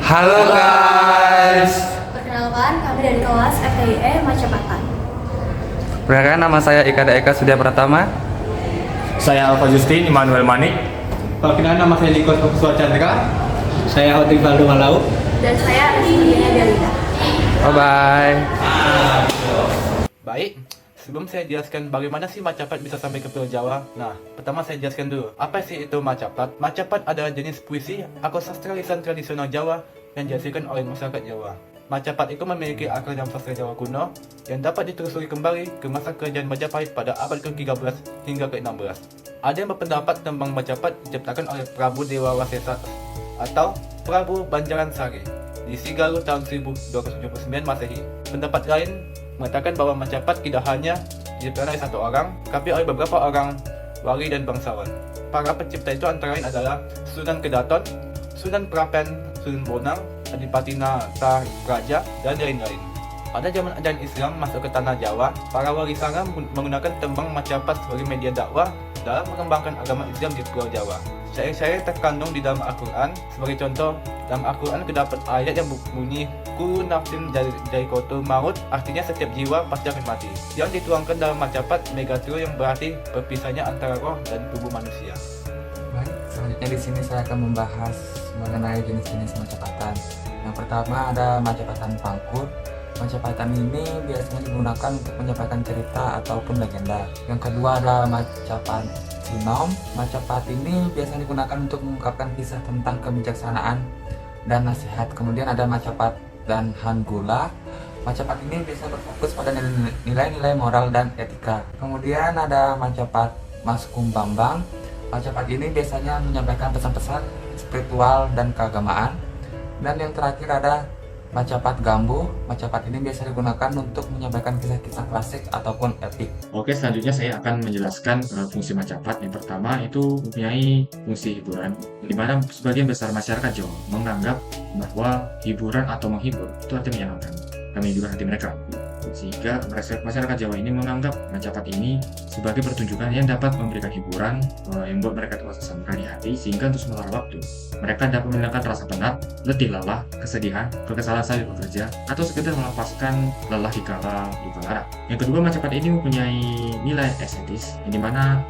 Halo guys. Perkenalkan, kami dari kelas FTIE Majapahit. Perkenalkan, nama saya Ika Eka Surya Pratama. Saya Alfa Justin Immanuel Manik. Perkenalkan, nama saya Nikos Kuswa Chandra. Saya Hotri Valdo Malau. Dan saya Anastasia Delita. Bye-bye. Baik, sebelum saya jelaskan bagaimana sih Majapahit bisa sampai ke Pulau Jawa. Nah, pertama saya jelaskan dulu, apa sih itu Majapahit? Majapahit adalah jenis puisi atau sastra lisan tradisional Jawa yang dihasilkan oleh masyarakat Jawa. Majapahit itu memiliki akar dalam sastra Jawa kuno yang dapat ditelusuri kembali ke masa kerajaan Majapahit pada abad ke-13 hingga ke-16. Ada yang berpendapat tembang Majapahit diciptakan oleh Prabu Dewa Wasesa atau Prabu Banjaran Sari di Sigalu tahun 1279 Masehi. Pendapat lain mengatakan bahwa Majapahit tidak hanya diciptakan oleh satu orang, tapi oleh beberapa orang wali dan bangsawan. Para pencipta itu antara lain adalah Sunan Kedaton, Sunan Prapen, Sunan Bonang, Adipati Nata Raja, dan lain-lain. Pada zaman ajaran Islam masuk ke tanah Jawa, para wali songo menggunakan tembang Majapahit sebagai media dakwah dalam mengembangkan agama Islam di Pulau Jawa. Syair-syair terkandung di dalam Al-Quran. Sebagai contoh, dalam Al-Quran terdapat ayat yang berbunyi Kullu nafsin dha'iqatul maut, artinya setiap jiwa pasti akan mati, yang dituangkan dalam Majapahit Megatru yang berarti berpisahnya antara roh dan tubuh manusia. Baik, selanjutnya di sini saya akan membahas mengenai jenis-jenis Majapahit. Yang pertama ada Majapahit Pangkur. Majapahit ini biasanya digunakan untuk menyampaikan cerita ataupun legenda. Yang kedua ada Majapahit Sinom. Majapahit ini biasanya digunakan untuk mengungkapkan kisah tentang kebijaksanaan dan nasihat. Kemudian ada Majapahit dan Hanggula. Majapahit ini biasa berfokus pada nilai-nilai moral dan etika. Kemudian ada Majapahit Mas Kumbambang. Majapahit ini biasanya menyampaikan pesan-pesan spiritual dan keagamaan. Dan yang terakhir ada Majapahit Gambuh. Majapahit ini biasa digunakan untuk menyampaikan kisah-kisah klasik ataupun epik. Oke, selanjutnya saya akan menjelaskan fungsi Majapahit. Yang pertama itu mempunyai fungsi hiburan, di mana sebagian besar masyarakat Jawa menganggap bahwa hiburan atau menghibur itu artinya menyenangkan, kami juga hati mereka. Sehingga masyarakat Jawa ini menganggap Majapahit ini sebagai pertunjukan yang dapat memberikan hiburan, yang membuat mereka terasa santai di hati, sehingga untuk sementara waktu mereka dapat menghilangkan rasa penat, letih lelah, kesedihan, kekesalan saat bekerja, atau sekedar melepaskan lelah di kala duka lara. Yang kedua, Majapahit ini mempunyai nilai estetis, di mana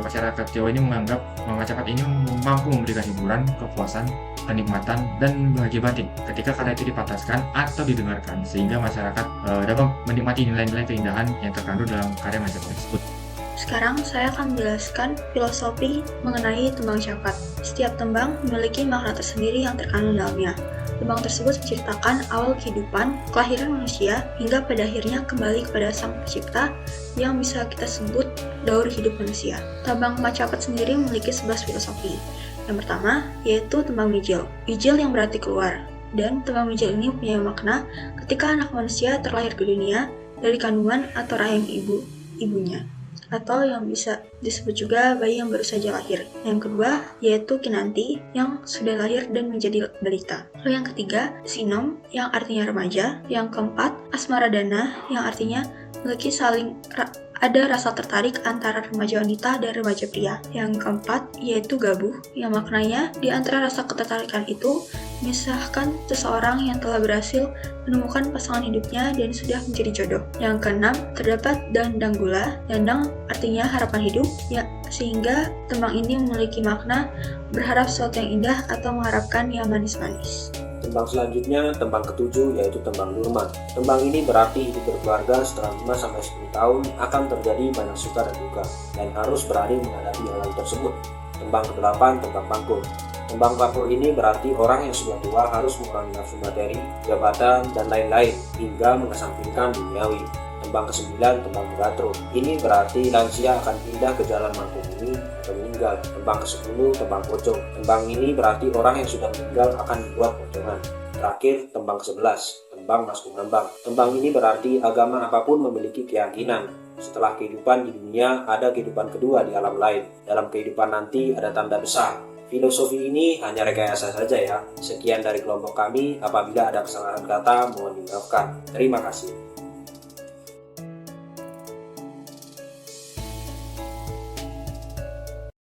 masyarakat Jawa ini menganggap Majapahit ini mampu memberikan hiburan, kepuasan, kenikmatan, dan bahagia batin ketika kata itu dipataskan atau didengarkan, sehingga masyarakat dapat menikmati nilai-nilai keindahan yang terkandung dalam karya Majapahit tersebut. Sekarang saya akan menjelaskan filosofi mengenai tembang Japat. Setiap tembang memiliki makna tersendiri yang terkandung dalamnya. Tembang tersebut menceritakan awal kehidupan, kelahiran manusia, hingga pada akhirnya kembali kepada Sang Pencipta yang bisa kita sebut daur hidup manusia. Tembang Majapahit sendiri memiliki 11 filosofi. Yang pertama, yaitu tembang mijil. Mijil yang berarti keluar. Dan tembang mijil ini punya makna ketika anak manusia terlahir ke dunia dari kandungan atau rahim ibunya, atau yang bisa disebut juga bayi yang baru saja lahir. Yang kedua, yaitu kinanti yang sudah lahir dan menjadi balita. Lalu yang ketiga, sinom yang artinya remaja. Yang keempat, asmaradana yang artinya memiliki ada rasa tertarik antara remaja wanita dan remaja pria. Yang keempat, yaitu gabuh, yang maknanya di antara rasa ketertarikan itu memisahkan seseorang yang telah berhasil menemukan pasangan hidupnya dan sudah menjadi jodoh. Yang keenam, terdapat dandanggula. Dandang artinya harapan hidup, ya, sehingga tembang ini memiliki makna berharap sesuatu yang indah atau mengharapkan yang manis-manis. Tembang selanjutnya, tembang ketujuh, yaitu tembang Nurma. Tembang ini berarti hidup berkeluarga setelah 5-10 tahun akan terjadi banyak suka dan duka, dan harus berani menghadapi hal tersebut. Tembang ke-8, tembang Pangkur. Tembang Pangkur ini berarti orang yang sudah tua harus mengurangi nafsu materi, jabatan, dan lain-lain, hingga mengesampingkan duniawi. Tembang ke-9, tembang Megatru. Ini berarti lansia akan pindah ke jalan Mangkubumi atau meninggal. Tembang ke-10, tembang Pocong. Tembang ini berarti orang yang sudah meninggal akan dibuat pocongan. Terakhir, tembang ke-11, tembang Mas Kumbambang. Tembang ini berarti agama apapun memiliki keyakinan. Setelah kehidupan di dunia, ada kehidupan kedua di alam lain. Dalam kehidupan nanti ada tanda besar. Filosofi ini hanya rekayasa saja ya. Sekian dari kelompok kami. Apabila ada kesalahan kata, mohon dimaafkan. Terima kasih.